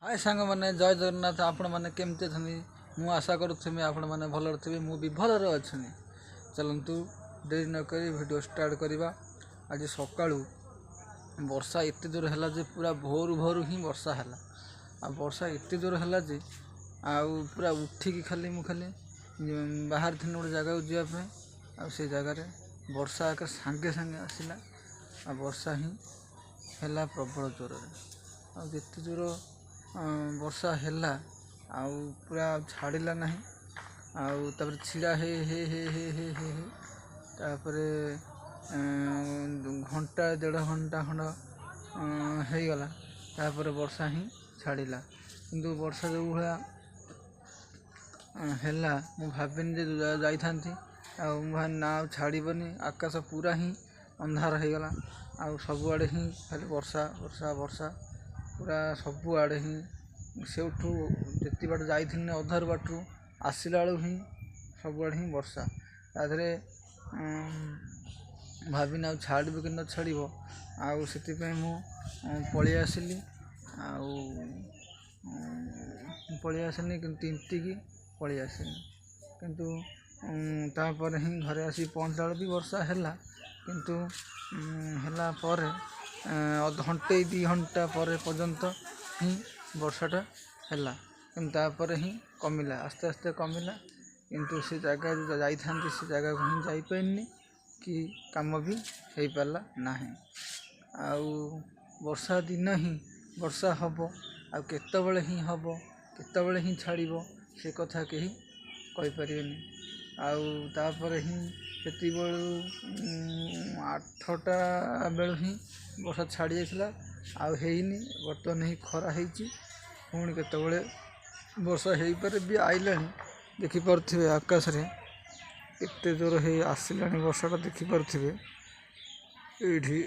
हाय सांग मैंने जय जगन्नाथ आपण मैंने केमती अच्छे मु आशा करुथि आपण मैंने भल थे मु भी भल अच्छी चलतु देरी नक वीडियो स्टार्ट करवा। आज सका वर्षा एत जोर है जे पूरा भोर भोर ही वर्षा है आ वर्षा एत जोर है जे आ पूरा उठिकी खाली मुझे बाहर थी गोटे जगह जावाई आ से जगार वर्षा एक सांगे सांगे आसला आ वर्षा ही है प्रबल जोर आते जोर वर्षा है पूरा छाड़ा ना आउे छिड़ा हे हे हे हे हे हे हे तापर घंटा डेढ़ घंटा खंड होगला तापर वर्षा ही छाड़ा किंतु वर्षा जो भाया है मु भाविनी जाई ना छाड़बनी आकाश पूरा ही अंधार हो गला आ सबुआड़े ही खाली वर्षा वर्षा वर्षा पूरा सबुआड़े ही से जी बाट जाइथि अधार बाटू आसला बेलू ही सबुआड़े ही वर्षा तादे भाविनी छाड़ कि न छाड़ से मु पलि आसिली पलि आसनी कि तिंतिकी पलि आसनी किंतु तापर ही घरे आसी पहुँचला भी वर्षा है किंतु है घंटे 2 घंटा पर पर्यंत ही वर्षाटा है तापर ही कमिला आस्ते आस्ते कमिला किंतु से जगह जो जाई से जगह को ही जापारनी कि काम भी हो पारा ना आउ वर्षा दिन ही वर्षा हम आते ही हम केतबले ही छाड़ से कथा कहीं कहीपर आउे ही से 8टा बेलू ही वर्षा छाड़ी जाइला आईनी बर्तमान ही खरा होती पुणी केतबले वर्षा हो पारे भी आईला देखिपे आकाश रे एत जोर है आसला वर्षाटा देखिपे ये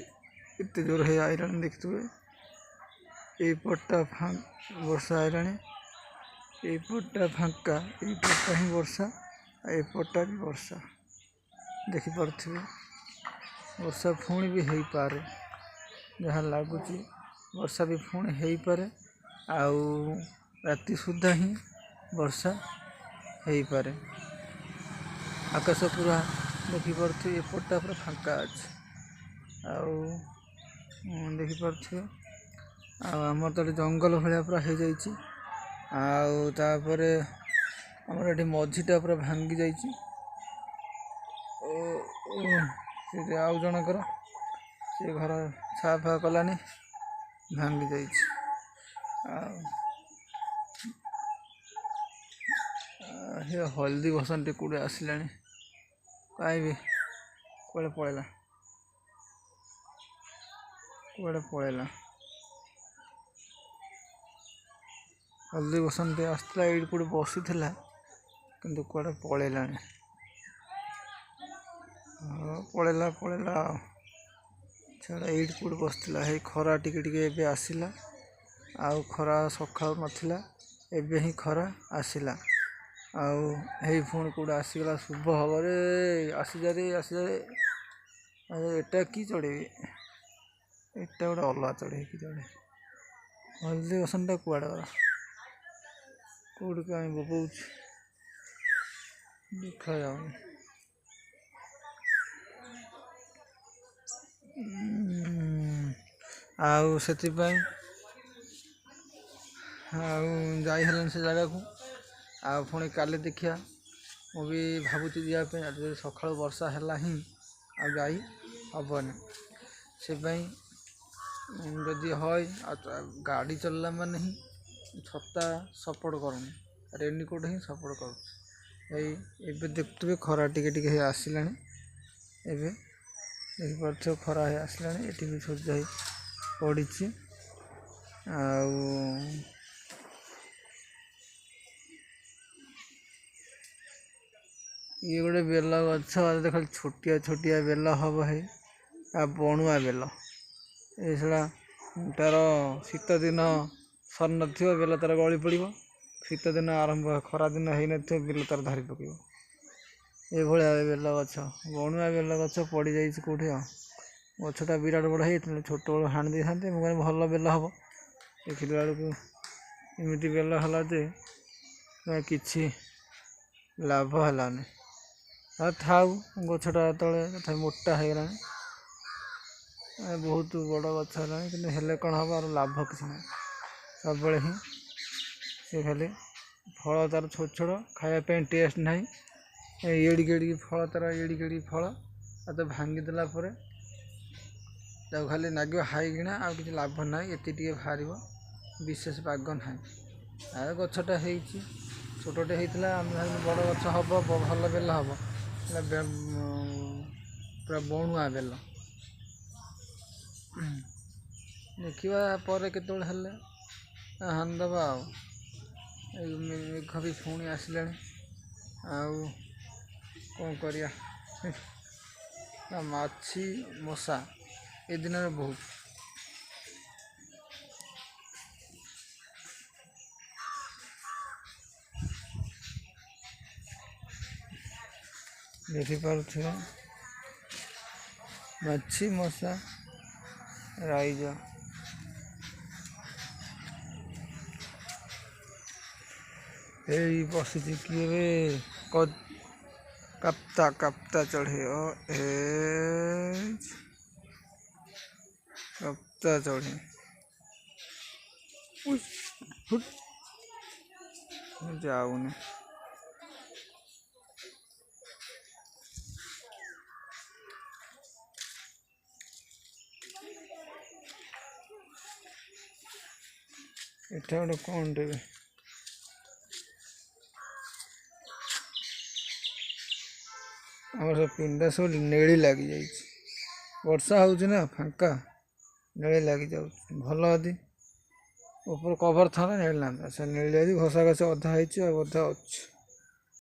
एत जोर है आईला देखिए यपटा वर्षा आईला यपटा फांका यपटा ही वर्षा एपटा भी वर्षा देखिपे वर्षा पुणी भी हो पारे जहाँ लगुच वर्षा भी पुणी हो पारे आउ राति सुधा ही वर्षा हो पारे आकाश पूरा देखिपे एपटा पूरा फांका अच्छे देखिपे आमर तो जंगल भाया पूरा हो जाइए आउे आमर ये मझीटा पूरा भांगी जाइए आउ जनकर से घर छाफा कलानी भांगी जाइए हल्दी बसन टे कूड़े आसला कहीं कड़े पड़ेगा कड़े पड़ेगा हल्दी बसन टे आसला ये कूड़े बसी किंतु कड़े पड़ेगा पड़ेगा पड़ेगा छाड़ा ये कूड़े बसला है खरा टिके आसला आउ खरा सका नाला एबे ही खरा आसला आउ पुणी कूड़ा आसीगला शुभ हम रे आसीजा रे एटा कि चढ़े एटा गोटे अलग चढ़े कि चढ़े हल्दी बसनटा कूड़ा गला कौट कहीं बोपाऊँ देखा जाऊनी आउ से जाई से जगह को आ पुणी काले देखिया मु भी भावुची जावाई आज सका वर्षा है ही आई हेनी से जदि है गाड़ी चलला माने ही छता सपोर्ट करूनी रेनकोट ही सपोर्ट कर देखुए खरा टिके आसला देखिपे खरा आसला ये भी सूर्य पड़ी ये गोटे बेल गछ खाली छोटिया छोटिया बेल हम है आ बणुआ बेल ये तार शीत दिन सर न बेल तार गली पड़ शीत दिन आरंभ खरा दिन हो न बेल तार धारी पक ये बेल गछ बणुआ बेल गछ पड़ जा कौटे गछटा विराट बड़ा है छोट बड़ हाणी दे था मुझे भल बेल हम देखिला बेलू ଏମିତି ବେଲ ହେଲା ଯେ କିଛି ଲାଭ ହେଲାନି। ଆଉ ଥାଉ, ଗଛଟା ଯେତେବେଳେ ତଥାପି ମୋଟା ହେଇଗଲାଣି, ବହୁତ ବଡ଼ ଗଛ ହେଲାଣି, କିନ୍ତୁ ହେଲେ କ'ଣ ହେବ, ଆଉ ଲାଭ କିଛି ନାହିଁ। ସବୁବେଳେ ହିଁ ସେ ଖାଲି ଫଳ ତା'ର ଛୋଟ ଛୋଟ, ଖାଇବା ପାଇଁ ଟେଷ୍ଟ ନାହିଁ। ଏଡ଼ିକି ଏଡ଼ିକି ଫଳ, ତା'ର ଏଡ଼ିକି ଏଡ଼ିକି ଫଳ, ଆଉ ତ ଭାଙ୍ଗିଦେଲା ପରେ ତାକୁ ଖାଲି ନାଗିବ ହାଇକିଣା, ଆଉ କିଛି ଲାଭ ନାହିଁ। ଏତିକି ଟିକେ ବାହାରିବ, ବିଶେଷ ବାଗ ନାହିଁ। ଆଉ ଗଛଟା ହେଇଛି, ଛୋଟଟେ ହେଇଥିଲା, ଆମେ ଭାବିଲୁ ବଡ଼ ଗଛ ହେବ, ଭଲ ବେଲ ହେବ, ପୁରା ବଣୁଆ ବେଲ। ଦେଖିବା ପରେ କେତେବେଳେ ହେଲେ ହାଣିଦେବା ଆଉ। ଏଇ ମେଘ ବି ପୁଣି ଆସିଲାଣି, ଆଉ କ'ଣ କରିବା। ମାଛି ମଶା ଏ ଦିନରେ ବହୁତ। ଦେଖିପାରୁଥିବେ, ମାଛି ମଶା ରାଇଜ। ଏଇ ବସିଛି କିଏ ବେ, କାପ୍ତା ଚଢ଼େଇ, କାପ୍ତା ଚଢ଼େଇ ଯାଉନି। ଏଟା ଗୋଟେ କ'ଣ ଦେବେ, ଆମର ସେ ପିଣ୍ଡା ସବୁ ନେଳି ଲାଗିଯାଇଛି। ବର୍ଷା ହେଉଛି ନା, ଫାଙ୍କା ନେଳି ଲାଗିଯାଉଛି। ଭଲ ଯଦି ଉପର କଭର ଥାନ୍ତା ନେଳି ନାନ୍ତା, ସେ ନେଳି ଘଷା ଘଷି ଅଧା ହେଇଛି, ଆଉ ଅଧା ଅଛି।